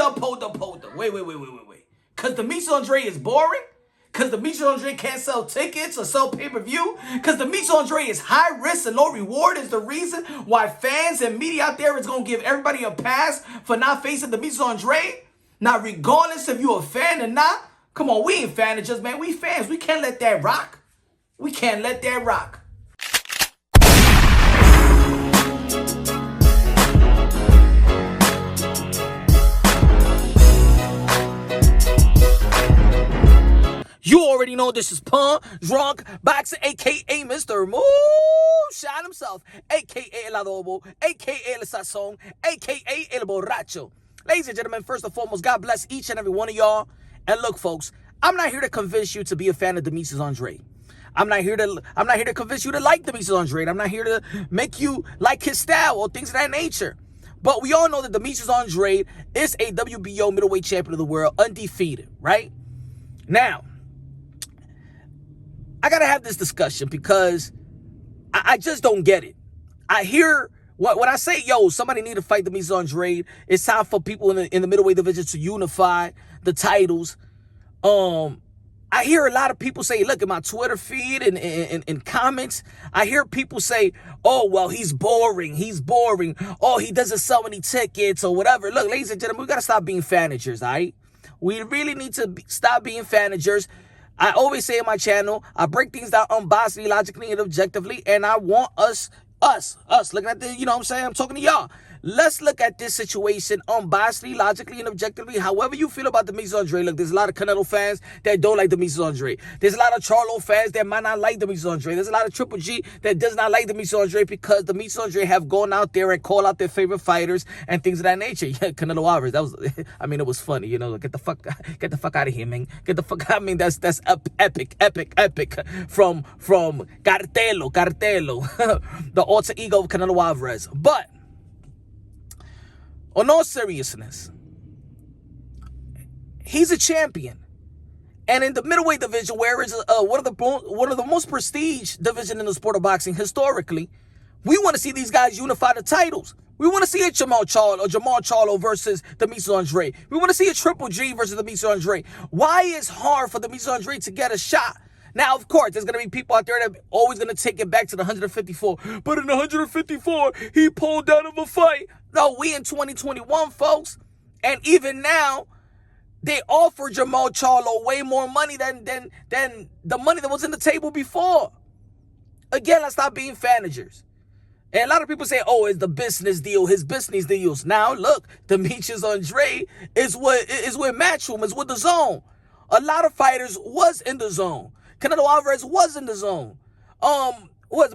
Hold up. Wait. Because Demetrius Andrade is boring? Because Demetrius Andrade can't sell tickets or sell pay-per-view? Because Demetrius Andrade is high risk and low reward is the reason why fans and media out there is going to give everybody a pass for not facing Demetrius Andrade? Now, regardless if you're a fan or not, come on, we ain't fanagers, man. We fans. We can't let that rock. We can't let that rock. You already know this is Pun Drunk Boxer, a.k.a. Mr. Moonshine himself, a.k.a. El Adobo, a.k.a. El Sazón, a.k.a. El Borracho. Ladies and gentlemen, first and foremost, God bless each and every one of y'all. And look, folks, I'm not here to convince you to be a fan of Demetrius Andrade. I'm not here to convince you to like Demetrius Andrade. I'm not here to make you like his style or things of that nature. But we all know that Demetrius Andrade is a WBO middleweight champion of the world, undefeated, right? Now, I got to have this discussion because I just don't get it. I hear when I say, yo, somebody need to fight Demetrius Andrade. It's time for people in the middleweight division to unify the titles. I hear a lot of people say, look at my Twitter feed and in comments. I hear people say, oh, well, he's boring. Oh, he doesn't sell any tickets or whatever. Look, ladies and gentlemen, we got to stop being fanagers, all right? We really need to stop being fanagers. I always say in my channel, I break things down unbiasedly, logically, and objectively, and I want us, looking at the, you know what I'm saying? I'm talking to y'all. Let's look at this situation unbiasedly, logically, and objectively. However you feel about Demetrius Andrade. Look, there's a lot of Canelo fans that don't like Demetrius Andrade. There's a lot of Charlo fans that might not like Demetrius Andrade. There's a lot of Triple G that does not like Demetrius Andrade because Demetrius Andrade have gone out there and called out their favorite fighters and things of that nature. Yeah, Canelo Alvarez, that was, I mean, it was funny, you know. Get the fuck out of here, man. Get the fuck out. I mean, that's epic from Cartelo, the alter ego of Canelo Alvarez. But on all seriousness, he's a champion, and in the middleweight division, where is one of the most prestige division in the sport of boxing historically, we want to see these guys unify the titles. We want to see a Jamal Charlo versus Demetrius Andrade. We want to see a Triple G versus Demetrius Andrade. Why is it hard for Demetrius Andrade to get a shot? Now, of course, there's going to be people out there that are always going to take it back to the 154. But in the 154, he pulled out of a fight. No, we in 2021, folks. And even now, they offer Jamal Charlo way more money than the money that was in the table before. Again, let's stop being fanagers. And a lot of people say, oh, it's the business deal, his business deals. Now, look, Demetrius Andrade is with Matchroom, is with the Zone. A lot of fighters was in the Zone. Canelo Alvarez was in the Zone.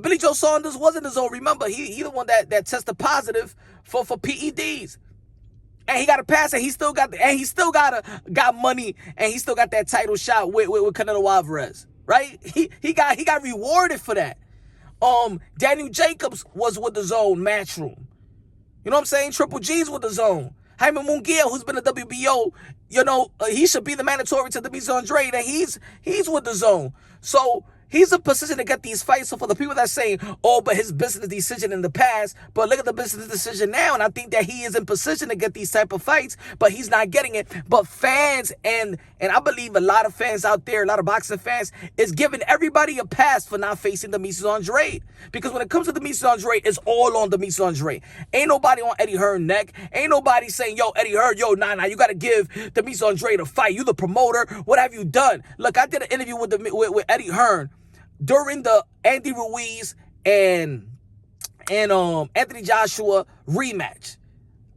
Billy Joe Saunders was in the Zone. Remember, he the one that tested positive for PEDs. And he got a pass, and he still got money, and he still got that title shot with Canelo Alvarez. Right? He got rewarded for that. Daniel Jacobs was with the Zone Matchroom. You know what I'm saying? Triple G's with the Zone. Jaime Munguia, who's been a WBO, you know, he should be the mandatory to Demetrius Andrade, and he's with the Zone. So he's in position to get these fights. So for the people that say, oh, but his business decision in the past, but look at the business decision now, and I think that he is in position to get these type of fights, but he's not getting it. But fans, and I believe a lot of fans out there, a lot of boxing fans, is giving everybody a pass for not facing Demetrius Andrade. Because when it comes to Demetrius Andrade, it's all on Demetrius Andrade. Ain't nobody on Eddie Hearn neck. Ain't nobody saying, yo, Eddie Hearn, yo, nah, you got to give Demetrius Andrade a fight. You the promoter. What have you done? Look, I did an interview with Eddie Hearn during the Andy Ruiz and Anthony Joshua rematch.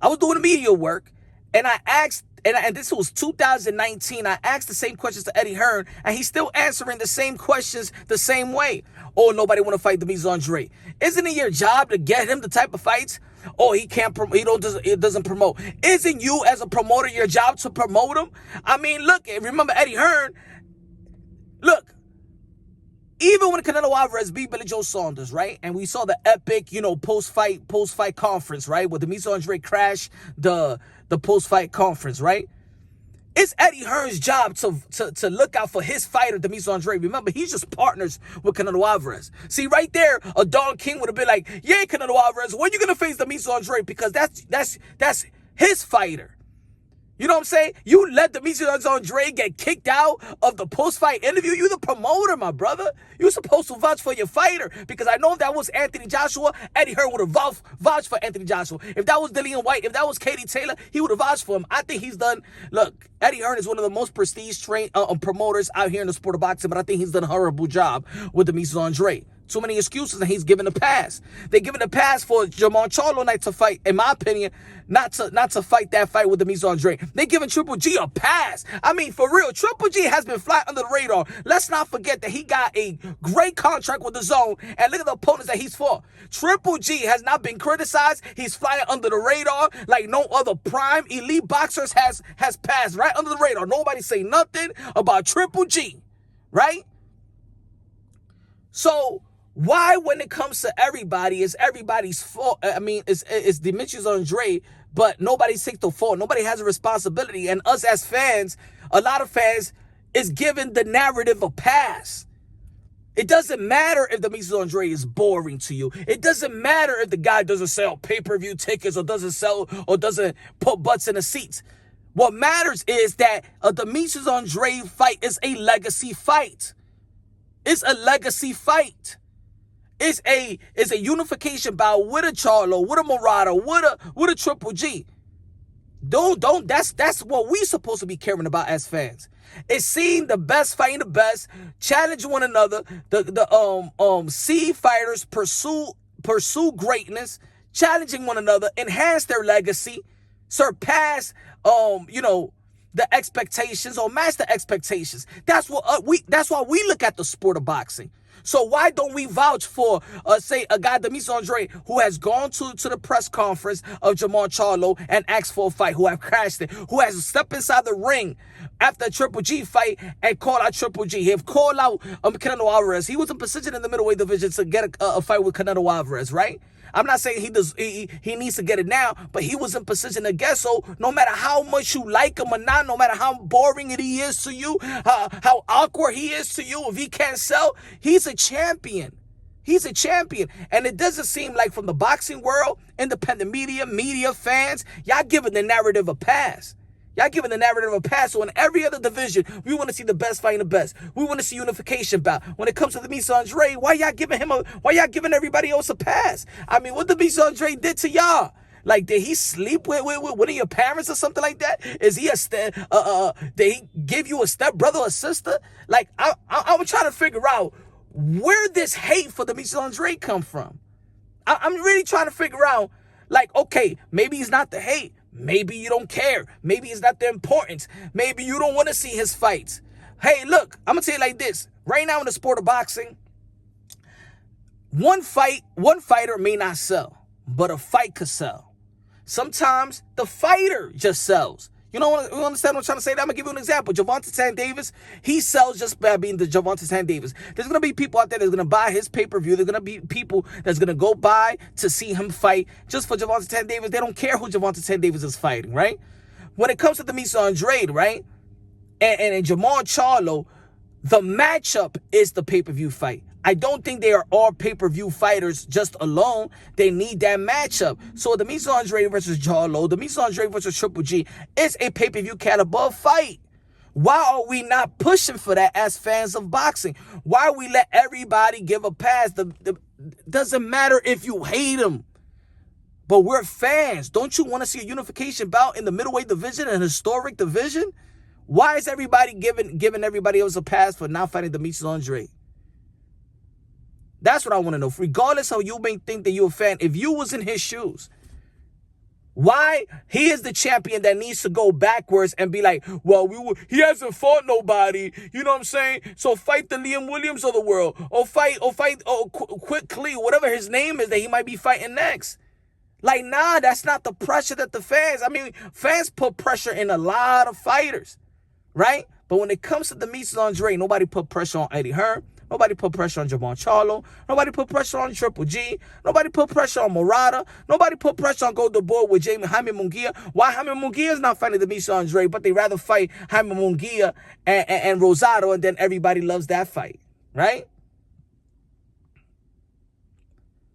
I was doing media work, and I asked, and this was 2019, I asked the same questions to Eddie Hearn, and he's still answering the same questions the same way. Oh, nobody want to fight Demetrius Andrade. Isn't it your job to get him the type of fights? Oh, he doesn't promote. Isn't you as a promoter your job to promote him? I mean, look, remember Eddie Hearn? Look, even when Canelo Alvarez beat Billy Joe Saunders, right? And we saw the epic, you know, post-fight conference, right? Where Demetrius Andrade crashed the post-fight conference, right? It's Eddie Hearn's job to look out for his fighter, Demetrius Andrade. Remember, he's just partners with Canelo Alvarez. See, right there, a Don King would have been like, yeah, Canelo Alvarez, when you going to face Demetrius Andrade? Because that's his fighter. You know what I'm saying? You let Demetrius Andrade get kicked out of the post-fight interview. You the promoter, my brother. You're supposed to vouch for your fighter. Because I know if that was Anthony Joshua, Eddie Hearn would have vouched for Anthony Joshua. If that was Dillian White, if that was Katie Taylor, he would have vouched for him. I think he's done. Look, Eddie Hearn is one of the most prestige promoters out here in the sport of boxing, but I think he's done a horrible job with Demetrius Andrade. Too many excuses, and he's given a pass. They're giving a pass for Jermall Charlo not to fight, in my opinion, not to fight that fight with Demetrius Andrade. They're giving Triple G a pass. I mean, for real, Triple G has been flying under the radar. Let's not forget that he got a great contract with the Zone, and look at the opponents that he's fought. Triple G has not been criticized. He's flying under the radar like no other prime elite boxers has passed right under the radar. Nobody say nothing about Triple G, right? So why, when it comes to everybody, is everybody's fault? I mean, it's Demetrius Andrade, but nobody takes the fault. Nobody has a responsibility. And us as fans, a lot of fans, is giving the narrative a pass. It doesn't matter if Demetrius Andrade is boring to you. It doesn't matter if the guy doesn't sell pay-per-view tickets or doesn't put butts in the seats. What matters is that a Demetrius Andrade fight is a legacy fight. It's a legacy fight. It's a unification bout with a Charlo, with a Murata, with a Triple G. That's what we supposed to be caring about as fans. It's seeing the best fighting the best, challenge one another. See fighters pursue greatness, challenging one another, enhance their legacy, surpass the expectations or match the expectations. That's why we look at the sport of boxing. So why don't we vouch for, say, a guy, Demetrius Andrade, who has gone to the press conference of Jermall Charlo and asked for a fight, who have crashed it, who has stepped inside the ring after a Triple G fight and called out Triple G. He have called out Canelo Alvarez. He was in position in the middleweight division to get a fight with Canelo Alvarez, right? I'm not saying he needs to get it now, but he was in position to get. So no matter how much you like him or not, no matter how boring he is to you, how awkward he is to you, if he can't sell, he's a champion. He's a champion. And it doesn't seem like from the boxing world, independent media, fans, y'all giving the narrative a pass. Y'all giving the narrative a pass. So in every other division, we want to see the best fighting the best. We want to see unification bout. When it comes to Demetrius Andrade, why y'all giving everybody else a pass? I mean, what Demetrius Andrade did to y'all? Like, did he sleep with one of your parents or something like that? Is he did he give you a step brother or sister? Like, I'm trying to figure out where this hate for Demetrius Andrade come from. I'm really trying to figure out, like, okay, maybe it's not the hate. Maybe you don't care. Maybe it's not the importance. Maybe you don't want to see his fights. Hey, look, I'm going to tell you like this. Right now in the sport of boxing, one fighter may not sell, but a fight could sell. Sometimes the fighter just sells. You understand what I'm trying to say? I'm going to give you an example. Gervonta Tank Davis, he sells just by being the Gervonta Tank Davis. There's going to be people out there that's going to buy his pay-per-view. There's going to be people that's going to go by to see him fight just for Gervonta Tank Davis. They don't care who Gervonta Tank Davis is fighting, right? When it comes to Demetrius Andrade, right, and Jermall Charlo, the matchup is the pay-per-view fight. I don't think they are all pay-per-view fighters just alone. They need that matchup. So Demetrius Andrade versus Charlo, Demetrius Andrade versus Triple G is a pay-per-view caliber fight. Why are we not pushing for that as fans of boxing? Why we let everybody give a pass? Doesn't matter if you hate them. But we're fans. Don't you want to see a unification bout in the middleweight division, an historic division? Why is everybody giving everybody else a pass for not fighting Demetrius Andrade? That's what I want to know. Regardless how you may think that you're a fan, if you was in his shoes, why he is the champion that needs to go backwards and be like, well, he hasn't fought nobody. You know what I'm saying? So fight the Liam Williams of the world, or fight quickly, whatever his name is that he might be fighting next. Like, nah, that's not the pressure that the fans. I mean, fans put pressure in a lot of fighters, right? But when it comes to Demetrius Andrade, nobody put pressure on Eddie Hearn. Nobody put pressure on Jermall Charlo. Nobody put pressure on Triple G. Nobody put pressure on Murata. Nobody put pressure on go to board with Jaime Munguia. Why Jaime Munguia is not fighting Demetrius Andrade, but they rather fight Jaime Munguia and Rosado, and then everybody loves that fight, right?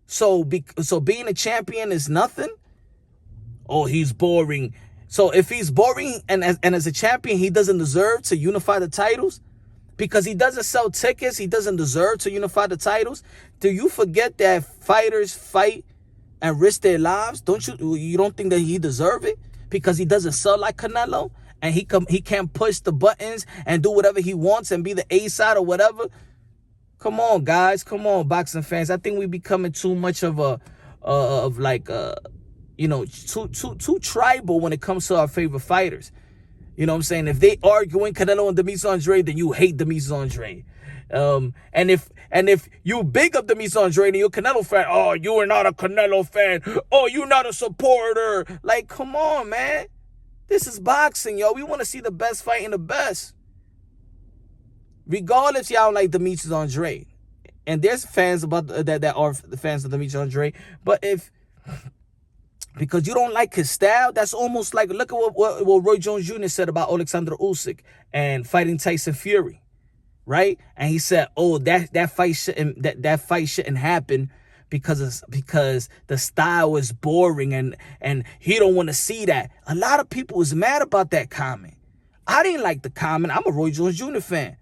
So being a champion is nothing? Oh, he's boring. So if he's boring and as a champion, he doesn't deserve to unify the titles because he doesn't sell tickets, he doesn't deserve to unify the titles. Do you forget that fighters fight and risk their lives? You don't think that he deserve it because he doesn't sell like Canelo and he can't push the buttons and do whatever he wants and be the A side or whatever? Come on, guys. Come on, boxing fans. I think we're becoming too much of too tribal when it comes to our favorite fighters. You know what I'm saying? If they arguing Canelo and Demetrius Andrade, then you hate Demetrius Andrade. And if you big up Demetrius Andrade and you're a Canelo fan, oh, you are not a Canelo fan. Oh, you're not a supporter. Like, come on, man. This is boxing, yo. We want to see the best fighting the best. Regardless, y'all don't like Demetrius Andrade. And there's fans about that are the fans of Demetrius Andrade. But because you don't like his style, that's almost like, look at what Roy Jones Jr. said about Alexander Usyk and fighting Tyson Fury, right? And he said, oh, that fight shouldn't happen because the style is boring and he don't want to see that. A lot of people was mad about that comment. I didn't like the comment. I'm a Roy Jones Jr. fan.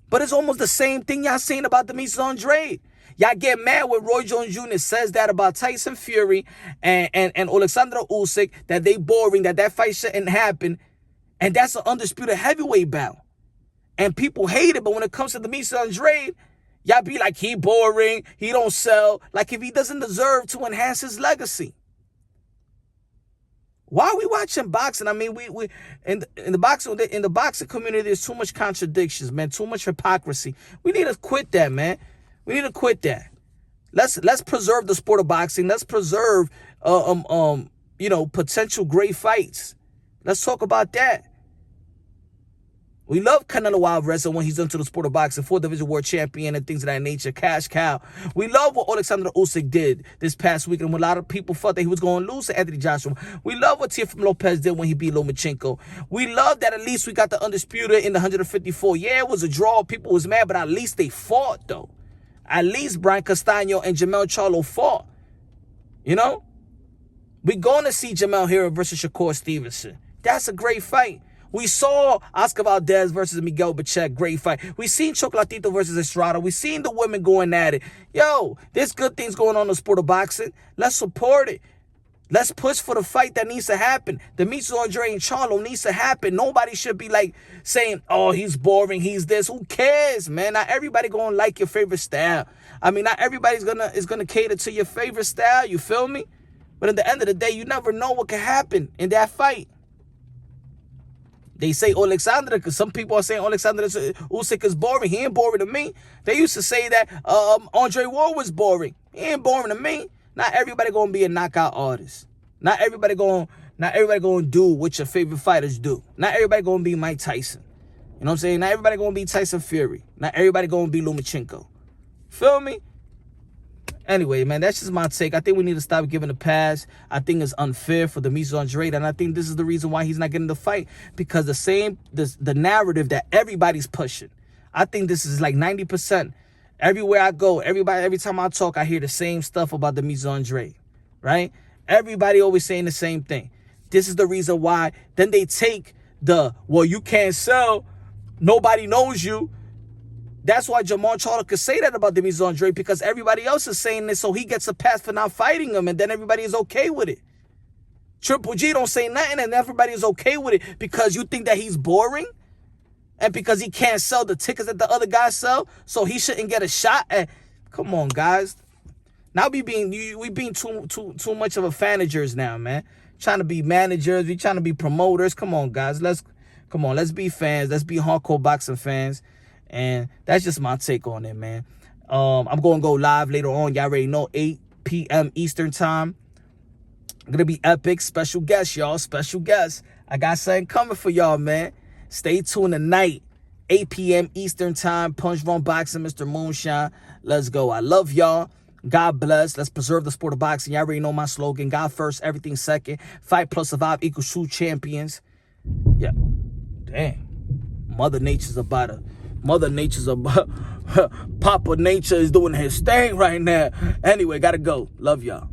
But it's almost the same thing y'all saying about Demetrius Andrade. Y'all get mad when Roy Jones Jr. says that about Tyson Fury and Alexander Usyk, that they boring, that fight shouldn't happen. And that's an undisputed heavyweight bout. And people hate it, but when it comes to Demetrius Andrade, y'all be like, he boring, he don't sell. Like if he doesn't deserve to enhance his legacy. Why are we watching boxing? I mean, we in the boxing community, there's too much contradictions, man. Too much hypocrisy. We need to quit that, man. We need to quit that. Let's preserve the sport of boxing. Let's preserve potential great fights. Let's talk about that. We love Canelo Alvarez when he's into the sport of boxing, 4-division world champion and things of that nature, cash cow. We love what Alexander Usyk did this past weekend when a lot of people thought that he was going to lose to Anthony Joshua. We love what Teofimo Lopez did when he beat Lomachenko. We love that at least we got the undisputed in the 154. Yeah, it was a draw. People was mad, but at least they fought, though. At least Brian Castaño and Jamel Charlo fought. You know? We're going to see Jamel Herrera versus Shakur Stevenson. That's a great fight. We saw Oscar Valdez versus Miguel Bacek, great fight. We seen Chocolatito versus Estrada. We seen the women going at it. Yo, there's good things going on in the sport of boxing. Let's support it. Let's push for the fight that needs to happen. Demetrius Andrade and Charlo needs to happen. Nobody should be like saying, oh, he's boring, he's this. Who cares, man? Not everybody gonna like your favorite style. I mean, not everybody's gonna cater to your favorite style, you feel me? But at the end of the day, you never know what can happen in that fight. They say Alexander, because some people are saying Alexander Usyk is boring. He ain't boring to me. They used to say that Andre Ward was boring. He ain't boring to me. Not everybody gonna be a knockout artist. Not everybody gonna do what your favorite fighters do. Not everybody gonna be Mike Tyson. You know what I'm saying? Not everybody gonna be Tyson Fury. Not everybody gonna be Lomachenko. Feel me? Anyway, man, that's just my take. I think we need to stop giving a pass. I think it's unfair for Demetrius Andrade, and I think this is the reason why he's not getting the fight, because the narrative that everybody's pushing. I think this is like 90%. Everywhere I go, every time I talk, I hear the same stuff about Demetrius Andrade, right? Everybody always saying the same thing. This is the reason why. Then they take well, you can't sell, nobody knows you. That's why Jamal Charlo could say that about Demetrius Andrade, because everybody else is saying this, so he gets a pass for not fighting him, and then everybody is okay with it. Triple G don't say nothing, and everybody is okay with it because you think that he's boring, and because he can't sell the tickets that the other guys sell, so he shouldn't get a shot at. Come on, guys. Now we being too much of a fanagers now, man. Trying to be managers, we trying to be promoters. Come on, guys. Let's be fans. Let's be hardcore boxing fans. And that's just my take on it, man. I'm going to go live later on. Y'all already know, 8 p.m. Eastern time. Going to be epic. Special guest, y'all. Special guest. I got something coming for y'all, man. Stay tuned tonight. 8 p.m. Eastern time. Punch Wrong Boxing, Mr. Moonshine. Let's go. I love y'all. God bless. Let's preserve the sport of boxing. Y'all already know my slogan. God first, everything second. Fight plus survive equals true champions. Yeah. Damn. Mother Nature's about Papa Nature is doing his thing right now. Anyway, gotta go. Love y'all.